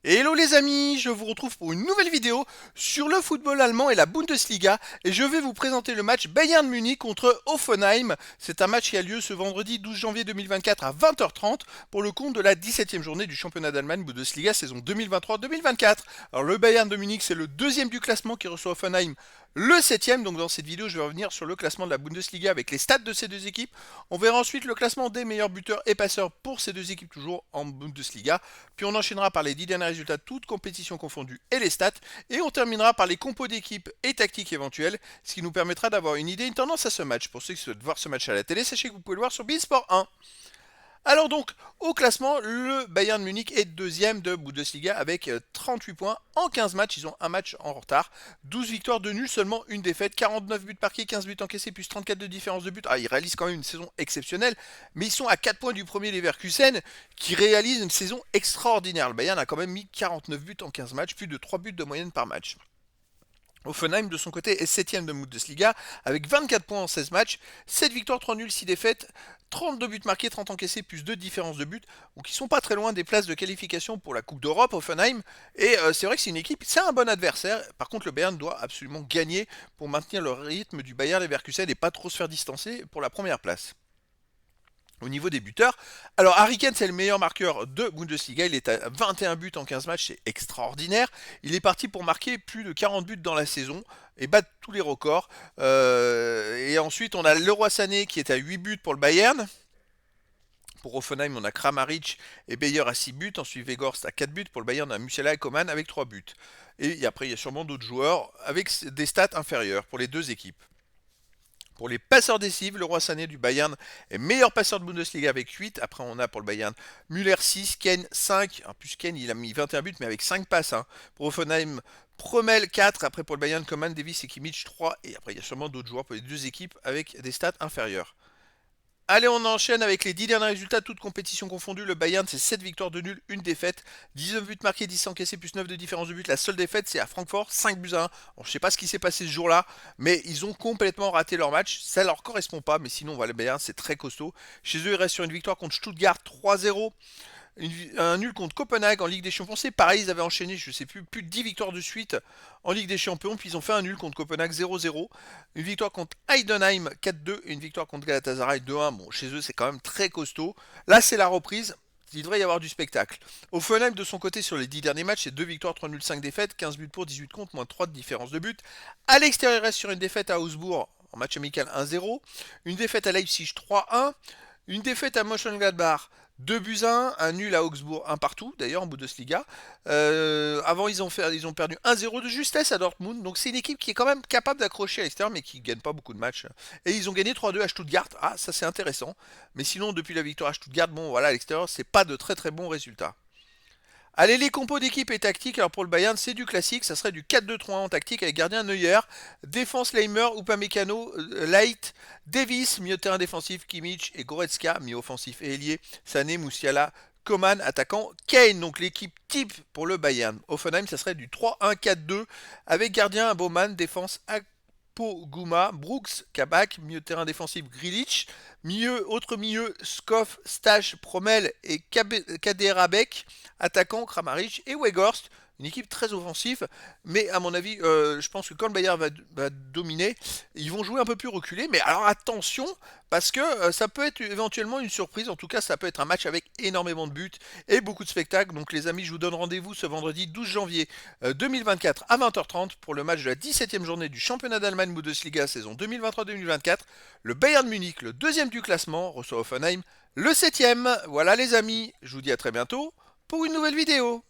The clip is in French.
Hello les amis, je vous retrouve pour une nouvelle vidéo sur le football allemand et la Bundesliga et je vais vous présenter le match Bayern Munich contre Hoffenheim. C'est un match qui a lieu ce vendredi 12 janvier 2024 à 20h30 pour le compte de la 17e journée du championnat d'Allemagne Bundesliga saison 2023-2024. Alors le Bayern de Munich c'est le deuxième du classement qui reçoit Hoffenheim le septième. Donc dans cette vidéo je vais revenir sur le classement de la Bundesliga avec les stats de ces deux équipes. On verra ensuite le classement des meilleurs buteurs et passeurs pour ces deux équipes toujours en Bundesliga. Puis on enchaînera par les 10 derniers résultats toutes compétitions confondues et les stats. Et on terminera par les compos d'équipes et tactiques éventuelles, ce qui nous permettra d'avoir une idée, une tendance à ce match. Pour ceux qui souhaitent voir ce match à la télé, sachez que vous pouvez le voir sur Beansport 1. Alors donc, au classement, le Bayern Munich est deuxième de Bundesliga avec 38 points en 15 matchs. Ils ont un match en retard. 12 victoires de nul, seulement une défaite. 49 buts marqués, 15 buts encaissés, plus 34 de différence de but. Ah, ils réalisent quand même une saison exceptionnelle. Mais ils sont à 4 points du premier Leverkusen qui réalise une saison extraordinaire. Le Bayern a quand même mis 49 buts en 15 matchs, plus de 3 buts de moyenne par match. Hoffenheim, de son côté, est 7ème de Bundesliga avec 24 points en 16 matchs, 7 victoires, 3 nuls, 6 défaites, 32 buts marqués, 30 encaissés, plus 2 différences de but. Donc ils sont pas très loin des places de qualification pour la Coupe d'Europe, Hoffenheim. Et c'est vrai que c'est une équipe, c'est un bon adversaire. Par contre, le Bayern doit absolument gagner pour maintenir le rythme du Bayern Leverkusen et pas trop se faire distancer pour la première place. Au niveau des buteurs, alors Harry Kane c'est le meilleur marqueur de Bundesliga, il est à 21 buts en 15 matchs, c'est extraordinaire. Il est parti pour marquer plus de 40 buts dans la saison et battre tous les records. Et ensuite on a Leroy Sané qui est à 8 buts pour le Bayern. Pour Hoffenheim, on a Kramaric et Beyer à 6 buts. Ensuite, Weghorst à 4 buts. Pour le Bayern, on a Musiala et Coman avec 3 buts. Et après, il y a sûrement d'autres joueurs avec des stats inférieures pour les deux équipes. Pour les passeurs décisifs, le roi Sané du Bayern est meilleur passeur de Bundesliga avec 8. Après, on a pour le Bayern Müller 6, Kane 5. En plus, Kane, il a mis 21 buts, mais avec 5 passes. Pour Hoffenheim, Promel 4. Après, pour le Bayern, Coman, Davis et Kimmich 3. Et après, il y a sûrement d'autres joueurs pour les deux équipes avec des stats inférieures. Allez, on enchaîne avec les 10 derniers résultats, toutes compétitions confondues. Le Bayern, c'est 7 victoires de nul, une défaite. 19 buts marqués, 10 encaissés, plus 9 de différence de but. La seule défaite, c'est à Francfort, 5 buts à 1. Alors, je sais pas ce qui s'est passé ce jour-là, mais ils ont complètement raté leur match. Ça leur correspond pas, mais sinon, le Bayern, c'est très costaud. Chez eux, ils restent sur une victoire contre Stuttgart 3-0. Un nul contre Copenhague en Ligue des Champions. C'est pareil, ils avaient enchaîné, je sais plus de 10 victoires de suite en Ligue des Champions. Puis ils ont fait un nul contre Copenhague 0-0. Une victoire contre Heidenheim 4-2 et une victoire contre Galatasaray 2-1. Bon, chez eux, c'est quand même très costaud. Là, c'est la reprise. Il devrait y avoir du spectacle. Hoffenheim, de son côté, sur les 10 derniers matchs, c'est 2 victoires, 3 nuls, 5 défaites, 15 buts pour, 18 contre, moins 3 de différence de but. À l'extérieur, il reste sur une défaite à Augsbourg en match amical 1-0. Une défaite à Leipzig 3-1. Une défaite à Mönchengladbach 2 buts à 1, un nul à Augsbourg, un partout d'ailleurs en Bundesliga. Avant ils ont perdu 1-0 de justesse à Dortmund, donc c'est une équipe qui est quand même capable d'accrocher à l'extérieur mais qui ne gagne pas beaucoup de matchs. Et ils ont gagné 3-2 à Stuttgart, ah ça c'est intéressant. Mais sinon depuis la victoire à Stuttgart, bon voilà à l'extérieur c'est pas de très très bons résultats. Allez, les compos d'équipe et tactique. Alors pour le Bayern, c'est du classique. Ça serait du 4-2-3-1 en tactique avec gardien Neuer, défense Leimer, Upamecano, Light, Davis, milieu de terrain défensif, Kimmich et Goretzka, milieu offensif et ailier, Sané, Musiala, Coman, attaquant, Kane. Donc l'équipe type pour le Bayern. Offenheim, ça serait du 3-1-4-2 avec gardien Baumann, défense Poguma, Brooks, Kabak, milieu de terrain défensif Grilich, autre milieu, Skoff, Stache, Promel et Kaderabek, attaquant Kramaric et Weghorst. Une équipe très offensive, mais à mon avis, je pense que quand le Bayern va dominer, ils vont jouer un peu plus reculé. Mais alors attention, parce que ça peut être éventuellement une surprise. En tout cas, ça peut être un match avec énormément de buts et beaucoup de spectacles. Donc les amis, je vous donne rendez-vous ce vendredi 12 janvier 2024 à 20h30 pour le match de la 17e journée du championnat d'Allemagne Bundesliga saison 2023-2024. Le Bayern Munich, le deuxième du classement, reçoit Hoffenheim, le septième. Voilà les amis, je vous dis à très bientôt pour une nouvelle vidéo.